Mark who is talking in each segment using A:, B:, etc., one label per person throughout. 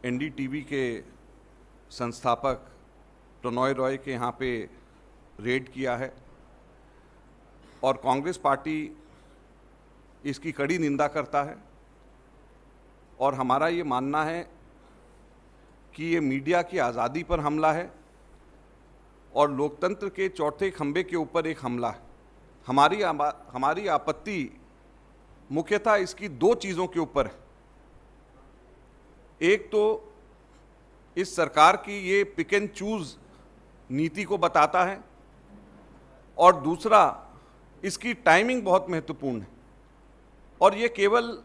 A: NDTV के संस्थापक प्रणॉय रॉय के यहाँ पे रेड किया है और कांग्रेस पार्टी इसकी कड़ी निंदा करता है और हमारा ये मानना है कि ये मीडिया की आज़ादी पर हमला है और लोकतंत्र के चौथे खंभे के ऊपर एक हमला है। हमारी आपत्ति मुख्यतः इसकी दो चीज़ों के ऊपर है। एक तो इस सरकार की ये पिक एंड चूज नीति को बताता है और दूसरा इसकी टाइमिंग बहुत महत्वपूर्ण है और ये केवल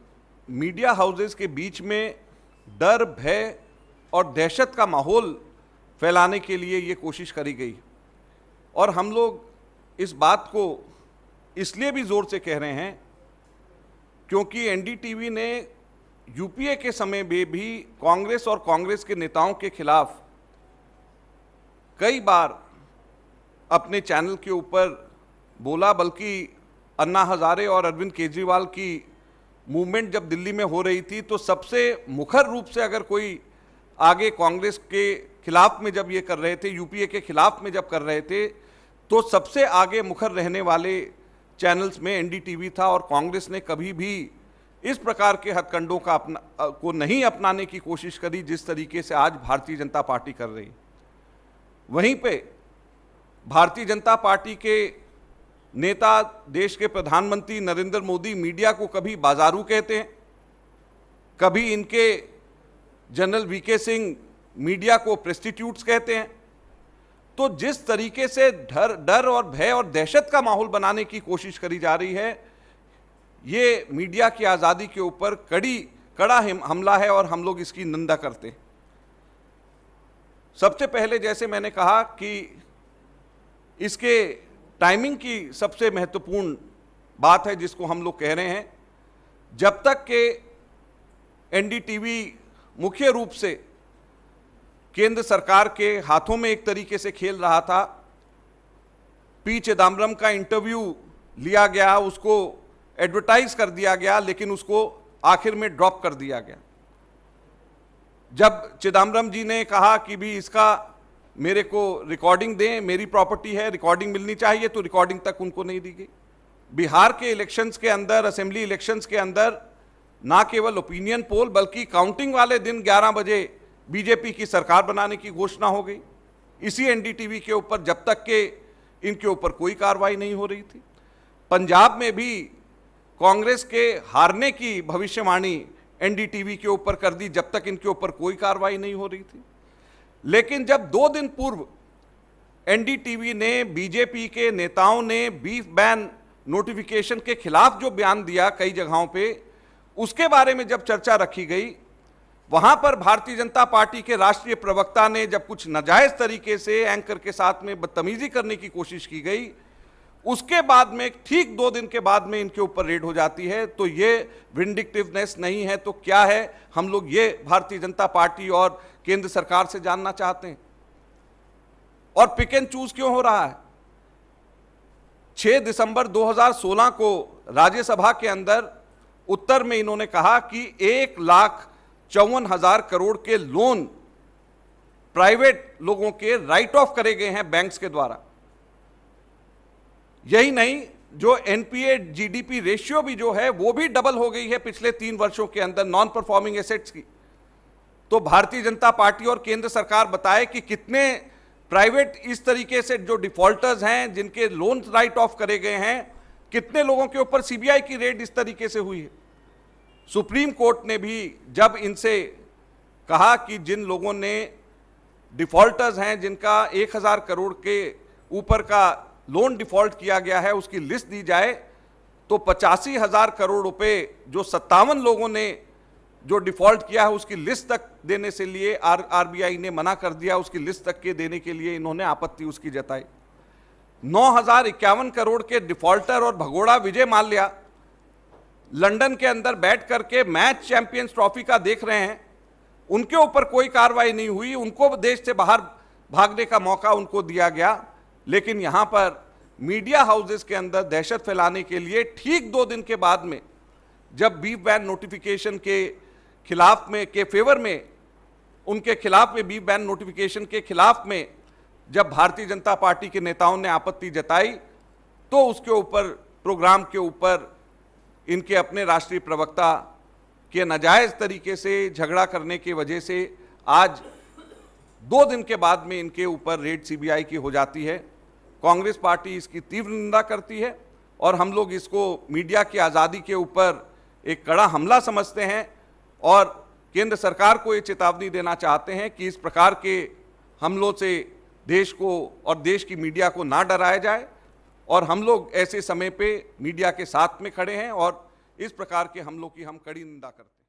A: मीडिया हाउसेस के बीच में डर, भय और दहशत का माहौल फैलाने के लिए ये कोशिश करी गई और हम लोग इस बात को इसलिए भी ज़ोर से कह रहे हैं क्योंकि एनडीटीवी ने यूपीए के समय में भी कांग्रेस और कांग्रेस के नेताओं के खिलाफ कई बार अपने चैनल के ऊपर बोला, बल्कि अन्ना हजारे और अरविंद केजरीवाल की मूवमेंट जब दिल्ली में हो रही थी तो सबसे मुखर रूप से अगर कोई आगे कांग्रेस के खिलाफ में जब ये कर रहे थे, यूपीए के खिलाफ में जब कर रहे थे, तो सबसे आगे मुखर रहने वाले चैनल्स में एनडीटीवी था और कांग्रेस ने कभी भी इस प्रकार के हथकंडों को नहीं अपनाने की कोशिश करी जिस तरीके से आज भारतीय जनता पार्टी कर रही। वहीं पे भारतीय जनता पार्टी के नेता, देश के प्रधानमंत्री नरेंद्र मोदी मीडिया को कभी बाजारू कहते हैं, कभी इनके जनरल वीके सिंह मीडिया को प्रेस्टिट्यूट्स कहते हैं। तो जिस तरीके से डर और भय और दहशत का माहौल बनाने की कोशिश करी जा रही है, ये मीडिया की आज़ादी के ऊपर कड़ा हमला है और हम लोग इसकी निंदा करते हैं। सबसे पहले जैसे मैंने कहा कि इसके टाइमिंग की सबसे महत्वपूर्ण बात है जिसको हम लोग कह रहे हैं। जब तक के एनडीटीवी मुख्य रूप से केंद्र सरकार के हाथों में एक तरीके से खेल रहा था, पी चिदम्बरम का इंटरव्यू लिया गया, उसको एडवर्टाइज कर दिया गया, लेकिन उसको आखिर में ड्रॉप कर दिया गया। जब चिदम्बरम जी ने कहा कि भी इसका मेरे को रिकॉर्डिंग दें, मेरी प्रॉपर्टी है, रिकॉर्डिंग मिलनी चाहिए, तो रिकॉर्डिंग तक उनको नहीं दी गई। बिहार के इलेक्शंस के अंदर, असेंबली इलेक्शंस के अंदर ना केवल ओपिनियन पोल बल्कि काउंटिंग वाले दिन 11 बजे बीजेपी की सरकार बनाने की घोषणा हो गई। इसी एनडीटीवी के ऊपर जब तक के इनके ऊपर कोई कार्रवाई नहीं हो रही थी। पंजाब में भी कांग्रेस के हारने की भविष्यवाणी एनडीटीवी के ऊपर कर दी जब तक इनके ऊपर कोई कार्रवाई नहीं हो रही थी। लेकिन जब 2 दिन पूर्व एनडीटीवी ने, बीजेपी के नेताओं ने बीफ बैन नोटिफिकेशन के खिलाफ जो बयान दिया कई जगहों पे, उसके बारे में जब चर्चा रखी गई, वहां पर भारतीय जनता पार्टी के राष्ट्रीय प्रवक्ता ने जब कुछ नाजायज तरीके से एंकर के साथ में बदतमीजी करने की कोशिश की गई, उसके बाद में ठीक 2 दिन के बाद में इनके ऊपर रेड हो जाती है। तो ये विंडिक्टिवनेस नहीं है तो क्या है? हम लोग ये भारतीय जनता पार्टी और केंद्र सरकार से जानना चाहते हैं। और पिक एंड चूज क्यों हो रहा है? 6 दिसंबर 2016 को राज्यसभा के अंदर उत्तर में इन्होंने कहा कि 1,54,000 करोड़ के लोन प्राइवेट लोगों के राइट ऑफ करे गए हैं बैंक्स के द्वारा। यही नहीं, जो एनपीए जीडीपी रेशियो भी जो है वो भी डबल हो गई है पिछले 3 वर्षों के अंदर नॉन परफॉर्मिंग एसेट्स की। तो भारतीय जनता पार्टी और केंद्र सरकार बताए कि कितने प्राइवेट इस तरीके से जो डिफॉल्टर्स हैं, जिनके लोन राइट ऑफ करे गए हैं, कितने लोगों के ऊपर सीबीआई की रेड इस तरीके से हुई है। सुप्रीम कोर्ट ने भी जब इनसे कहा कि जिन लोगों ने डिफॉल्टर्स हैं, जिनका 1,000 करोड़ के ऊपर का लोन डिफॉल्ट किया गया है, उसकी लिस्ट दी जाए, तो 85,000 करोड़ रुपए जो 57 लोगों ने जो डिफॉल्ट किया है उसकी लिस्ट तक देने से लिए आरबीआई ने मना कर दिया। उसकी लिस्ट तक के देने के लिए इन्होंने आपत्ति उसकी जताई। 9,051 करोड़ के डिफॉल्टर और भगोड़ा विजय माल्या लंदन के अंदर बैठ करके मैच चैंपियंस ट्रॉफी का देख रहे हैं, उनके ऊपर कोई कार्रवाई नहीं हुई, उनको देश से बाहर भागने का मौका उनको दिया गया। लेकिन यहां पर मीडिया हाउसेस के अंदर दहशत फैलाने के लिए ठीक 2 दिन के बाद में जब बीफ बैन नोटिफिकेशन के खिलाफ में के फेवर में उनके खिलाफ में बी बैन नोटिफिकेशन के खिलाफ में जब भारतीय जनता पार्टी के नेताओं ने आपत्ति जताई तो उसके ऊपर, प्रोग्राम के ऊपर इनके अपने राष्ट्रीय प्रवक्ता के नाजायज तरीके से झगड़ा करने की वजह से आज 2 दिन के बाद में इनके ऊपर रेड सीबीआई की हो जाती है। कांग्रेस पार्टी इसकी तीव्र निंदा करती है और हम लोग इसको मीडिया की आज़ादी के ऊपर एक कड़ा हमला समझते हैं और केंद्र सरकार को ये चेतावनी देना चाहते हैं कि इस प्रकार के हमलों से देश को और देश की मीडिया को ना डराया जाए और हम लोग ऐसे समय पे मीडिया के साथ में खड़े हैं और इस प्रकार के हमलों की हम कड़ी निंदा करते हैं।